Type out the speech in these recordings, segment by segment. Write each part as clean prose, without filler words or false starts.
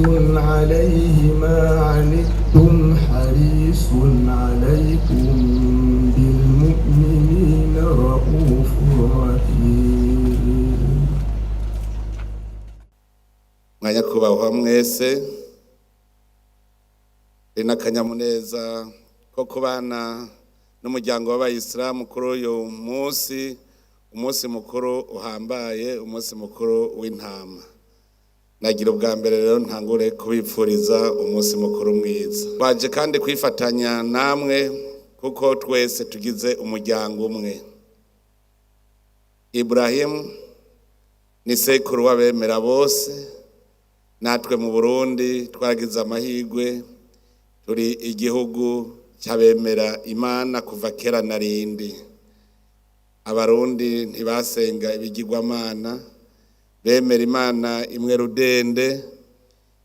عليه ما عنتم حريص عليكم بالمؤمنين رؤوف رحيم. mwanyakubahwa mwese n'akanyamuneza ko kubana n'umuryango w'abayisilamu kuri uyu umunsi mukuru uhambaye, umunsi mukuru w'intama. Nagira ubwa mbere rero ntangure kubipfuriza umunsi mukuru mwiza. Baje kandi kwifatanya namwe kuko twese tugize umuryango umwe. Ibrahim ni sekuru w'abemera bose. Natwe mu Burundi twaragize amahirwe, turi igihugu cy'abemera Imana kuva kera na rindi. Abarundi ntibasenga ibigirwamana, bemera Imana imwe rudende,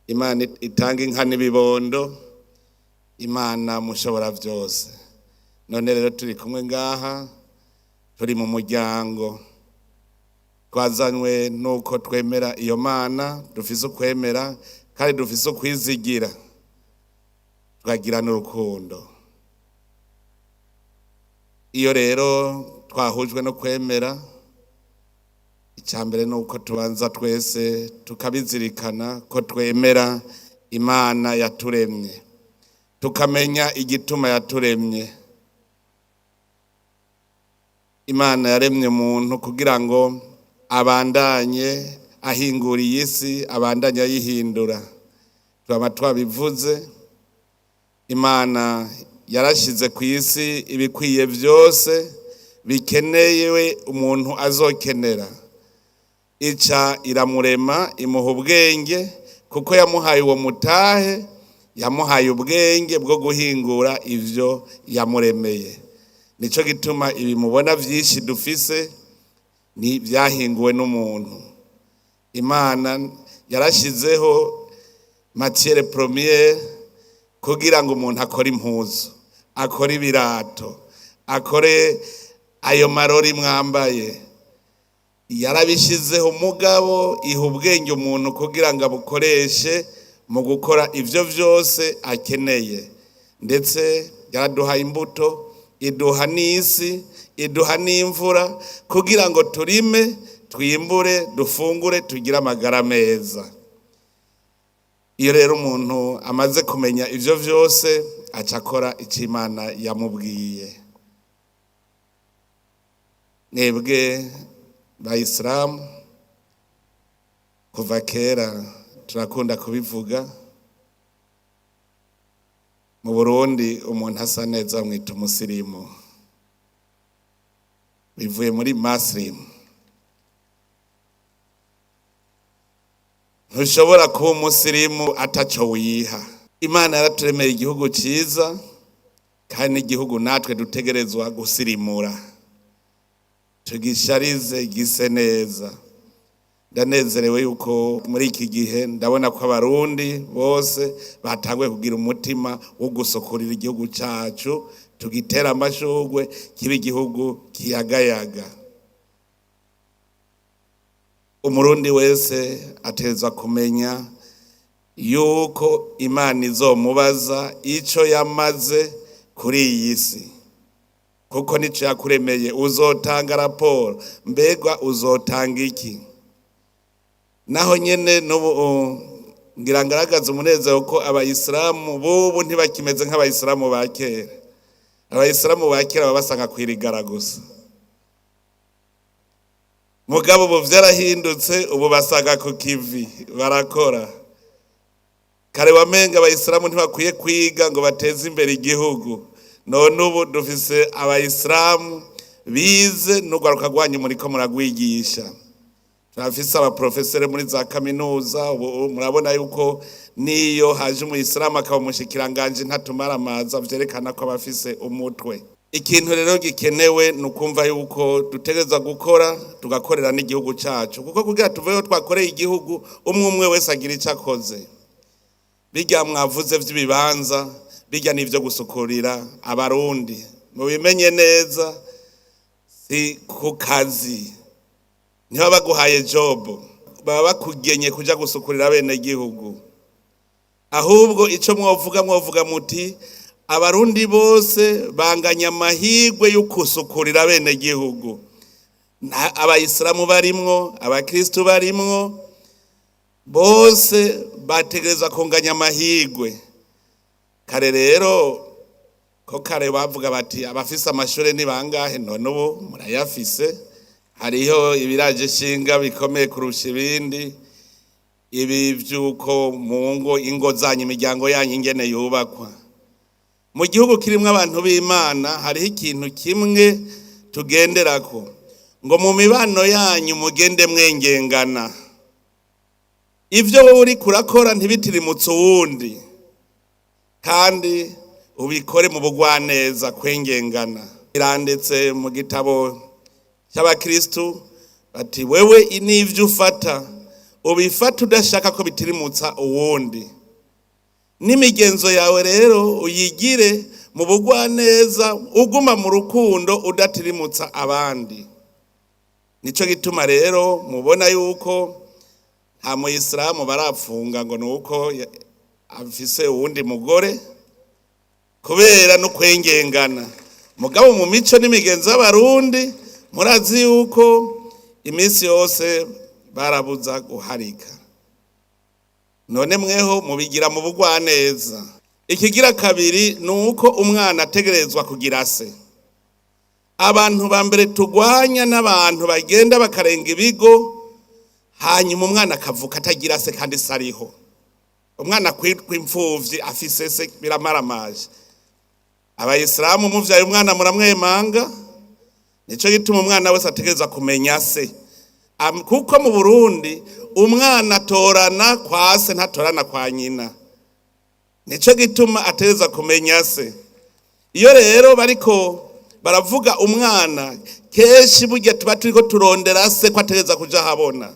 Imana itanga inka n'ibibondo, Imana mushobora byose. None rero turi kumwe ngaha, turi mu muryango. Twazanywe nuko twemera iyo Mana, dufise ukwemera kandi dufise ukwizigira, tukagira n'urukundo. Iyo rero twahujwe no kwemera, icyambere nuko tubanza twese tukabizirikana ko twemera Imana yaturemye, tukamenya igituma yaturemye. Imana yaremye umuntu kugira ngo abandanye ahinguriye isi, abandanye ayihindura. Twaba twabivuze, Imana yarashize ku isi ibikwiye byose bikeneyewe umuntu azokenera. Ica iramurema, imuha ubwenge, kuko yamuhaye uwo mutahe, yamuhaye ubwenge bwo guhingura ivyo yamuremeye. Nico gituma ibi mubona byinshi dufise ni byahinguwe n'umuntu. Imana yarashizeho matière première kugira ngo umuntu akore impuzu, akore ibirato, akore ayo marori mwambaye. Yarabishizeho umugabo, iha ubwenge umuntu kugira ngo abukoreshe mu gukora ivyo vyose akeneye. Ndetse yaraduhaye imbuto, iduha n'isi, iduha n'imvura kugira ngo turime, twimbure, dufungure, tugire amagara meza. Iyo rero umuntu amaze kumenya ivyo vyose, aca akora icyo Imana yamubwiye. Mwebwe Bayisilamu kuva kera turakunda kubivuga, mu Burundi umuntu asa neza bamwita umusirimu, bivuye muri masirimu. Ntushobora kuba umusirimu ataco wiha. Imana yaraturemeye igihugu cyiza, kandi igihugu natwe dutegerezwa gusirimura, tugisharize gise neza. Ndanezerewe yuko muri iki gihe ndabona ko abarundi bose batanguye kugira umutima wo gusokorera igihugu cyacu, tugitera amashugwe, kiba igihugu kiyagayaga. Umurundi wese ateza kumenya yuko Imana izomubaza ico yamaze kuri iyi si, kuko nico yakuremeye. Uzotanga raporo, mbega uzotanga iki? Naho nyene n'ubu ngira ngaragaza umunezero ko abayisilamu bubu ntibakimeze nk'abayisilamu ba kera. Abayisilamu ba kera babasanga kwirigara gusa, mugabo ubu vyarahindutse, ubu basaga ku kivi barakora. Kare wamenga abayisilamu ntibakwiye kwiga ngo bateze imbere igihugu. None ubu dufise abayisilamu bize n'ugwaruka rwanyu muriko muragwigisha. Turafise abaprofesere muri za kaminuza. Murabona yuko niyo haje umuyisilamu akaba umushikiranganje ntatumara amaza, vyerekana ko abafise umutwe. Ikintu rero gikenewe nukumva yuko dutegereza gukora, tugakorera n'igihugu cyacu, kuko kugira tuveho twakoreye igihugu, umwe wese agira icyo akoze. Bijya mwavuze vy'ibibanza, bijya n'ivyo gusukurira abarundi, mubimenye neza, si ku kazi. Niba baguhaye job, baba bakugenye kuja gusukurira bene gihugu. ahubwo ico mwovuga muti abarundi bose banganya amahirwe yo kusukurira bene gihugu, abayisilamu barimwo, abakristo barimwo, bose bategereza kunganya amahirwe. Kare rero ko kare bavuga bati abafise amashure ni bangahe, none ubu murayafise. Hariho ibiraje shinga bikomeye kurusha ibindi, ibi vyuko mu ngo ingo zanyu imiryango yanyu ingene yubakwa. Mu gihugu kirimwo abantu b'Imana hariho ikintu kimwe tugenderako, ngo mu mibano yanyu mugende mwengengana. Ivyo wowe uri kurakora ntibitirimutse uwundi, kandi ubikore mu bugwaneza kwengengana. Iranditse mu gitabo cy'abakristu bati wewe n'ivyo ufata ubifata udashaka ko bitirimutsa uwundi. N'imigenzo yawe rero uyigire mu bugwaneza, uguma mu rukundo udatirimutsa abandi. Nico gituma rero mubona yuko nta muyisilamu barapfunga ngo nuko afise uwundi mugore kubera no kwengengana. Mugabo mu mico n'imigenzo y'abarundi murazi yuko iminsi yose barabuza guharika. None mweho mubigira mu bugwaneza. Ikigira kabiri nuko umwana ategerezwa kugira se. Abantu ba mbere tugwanya n'abantu bagenda bakarenga ibigo, hanyuma umwana akavuka atagira se kandi sariho. Umwana kwitwa imfuvyi afise se biramaramaje. Abayisilamu muvyaye umwana muramwemanga, nico gituma umwana wese ategereza kumenya se. Kuko mu Burundi umwana atorana kwa se ntatorana kwa nyina. Nico gituma ategereza kumenya se. Iyo rero bariko baravuga umwana, keshi burya tuba turiko turondera se ko ategereza kuja habona.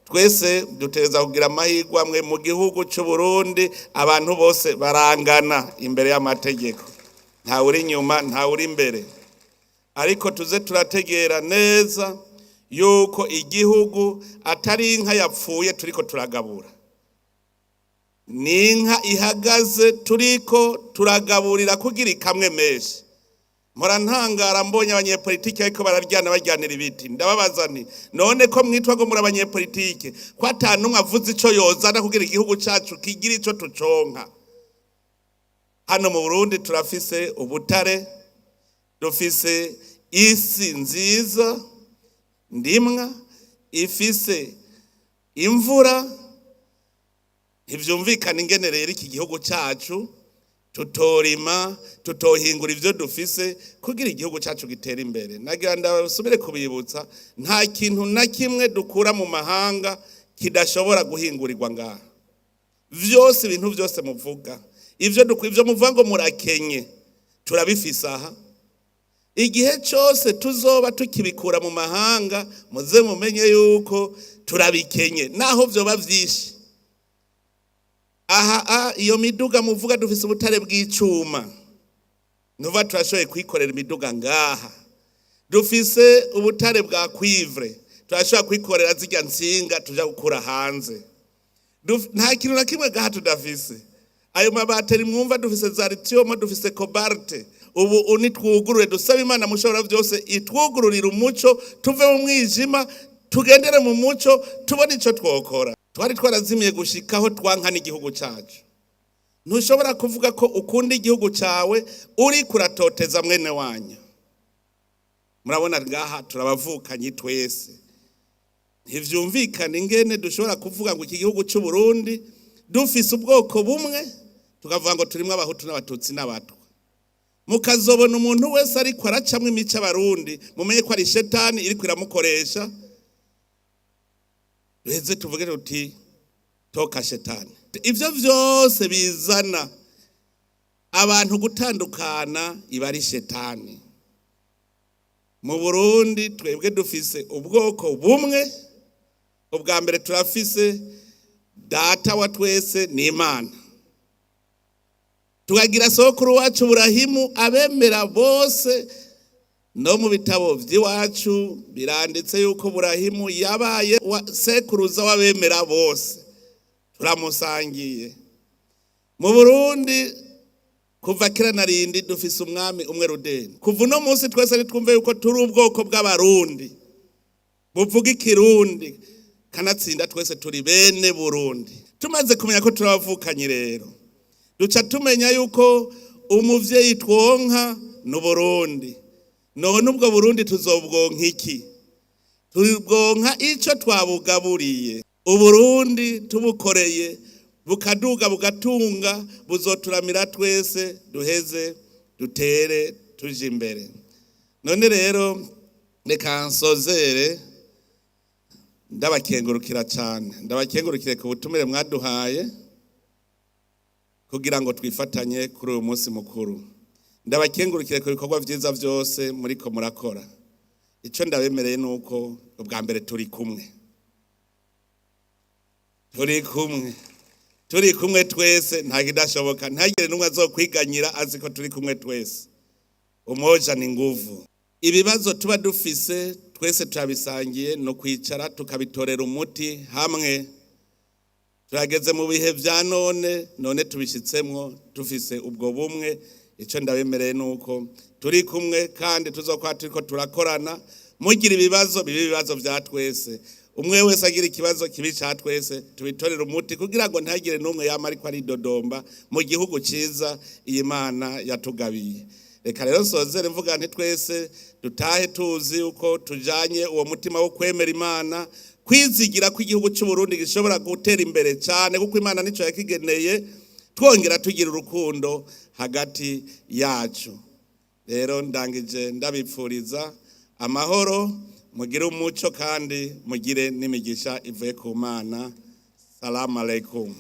Twese dutegereza kugira amahirwe amwe mu gihugu cy'u Burundi, abantu bose barangana imbere y'amategeko. Nta uri inyuma, nta uri imbere. Ariko tuze turategera neza yuko igihugu atari inka yapfuye turiko turagabura. Ni inka ihagaze turiko turagaburira kugira ikamwe menshi. Mpora ntangara mbonye abanyepolitike ariko bararyana bajyanira ibiti. Ndababaza nti none ko mwitwa ngo muri abanyepolitike ko atanumwe avuze ico yozana kugira igihugu cacu kigira ico tuconka. Hano mu Burundi turafise ubutare, dufise isi nziza ndimwa, ifise imvura. Ntivyumvikana ingene rero iki gihugu cacu tutorima, tutohingura ivyo dufise kugira igihugu cacu gitera imbere. Nagira ndasubire kubibutsa, nta kintu na kimwe dukura mu mahanga kidashobora guhingurirwa ngaha. Vyose ibintu vyose muvuga, ivyo muvuga ngo murakenye, turabifise aha. Igihe cyose tuzoba tukibikura mu mahanga, muze mumenye yuko turabikenye naho vyoba vyinshi. Aha iyo miduga muvuga dufise ubutare bw'icuma, nuva turashoboye kwikorera imiduga ngaha. Dufise ubutare bwa cuivre, turashobora kwikorera zirya nsinga tuja gukura hanze. Nta kintu na kimwe gaha tudafise. Ayo mabateri mwumva dufise za lithium, dufise cobalt. Ubu unitwugurure dusaba Imana mushobora byose itwugururira umuco, tuve mu mwijima tugendere mu muco, tubone ico twokora. Twari twarazimiye gushikaho twankana igihugu cacu. Ntushobora kuvuga ko ukunda igihugu cawe uri kuratoteza mwene wanyu. Murabona ngaha turabavukanye twese. Ntivyumvikana ingene dushobora kuvuga ngo iki gihugu cy'u Burundi dufise ubwoko bumwe tukavuga ngo turimwe abahutu n'abatutsi n'abatwa. Mukazobona umuntu wese ariko aracamwe imico abarundi, mumenye ko ari shetani iri kwiramukoresha. Duheze tuvuge uti toka shetani. Ivyo vyose bizana abantu gutandukana iba ari shetani. Mu Burundi twebwe dufise ubwoko bumwe. Ubwa mbere turafise data wa twese ni Imana. Tukagira sokuru wacu Burahimu, abemera bose no mu bitabo by'iwacu biranditse yuko Burahimu yabaye sekuruza w'abemera bose. Turamusangiye. mu Burundi kuva kera narindi dufise umwami umwe rudeni. Kuva uno munsi twese nitwumve yuko turi ubwoko bw'abarundi buvuga ikirundi kanatsinda twese turi bene Burundi. Tumaze kumenya ko turabavukanye rero duca tumenya yuko umuvyeyi twonka no Burundi. None ubwo Burundi tuzobwonka iki? Tubwonka ico twabugaburiye. Uburundi tubukoreye bukaduga bugatunga buzoturamira twese duheze dutere tuje imbere. None rero reka nsozere ndabakengurukira cyane, ndabakengurukire ku butumire mwaduhaye kugira ngo twifatanye kuri uyu munsi mukuru. Ndabakengurukire ku bikorwa byiza byose muri ko murakora. Ico ndabemereye nuko ubwa mbere turi kumwe. Turi kumwe twese nta kidashoboka, ntagire numwe azokwiganyira azi ko turi kumwe twese. Umoja ni nguvu. Ibibazo tuba dufise twese turabisangiye no kwicara tukabitorera umuti hamwe. Turageze mu bihe vya none tubishitsemwo tufise ubwo bumwe. Ico ndabemereye nuko turi kumwe kandi tuzokwa turiko turakorana. Mugira ibibazo bibi ibibazo vya twese. Umwe wese agira ikibazo kibi ca twese tubitorera umuti kugira ngo ntagire numwe yama ariko ari dodomba mu gihugu ciza Imana yatugabiye. Reka rero sozere mvuga nti twese dutahe tuzi uko tujanye uwo mutima wo kwemera Imana, kwizigira ko igihugu cy'u Burundi gishobora gutera imbere cyane kuko Imana nico yakigeneye, twongera tugira urukundo hagati yacu. Rero ndangije ndabipfuriza amahoro, mugire umuco kandi mugire n'imigisha ivuye ku Mana. Salamu alaikum.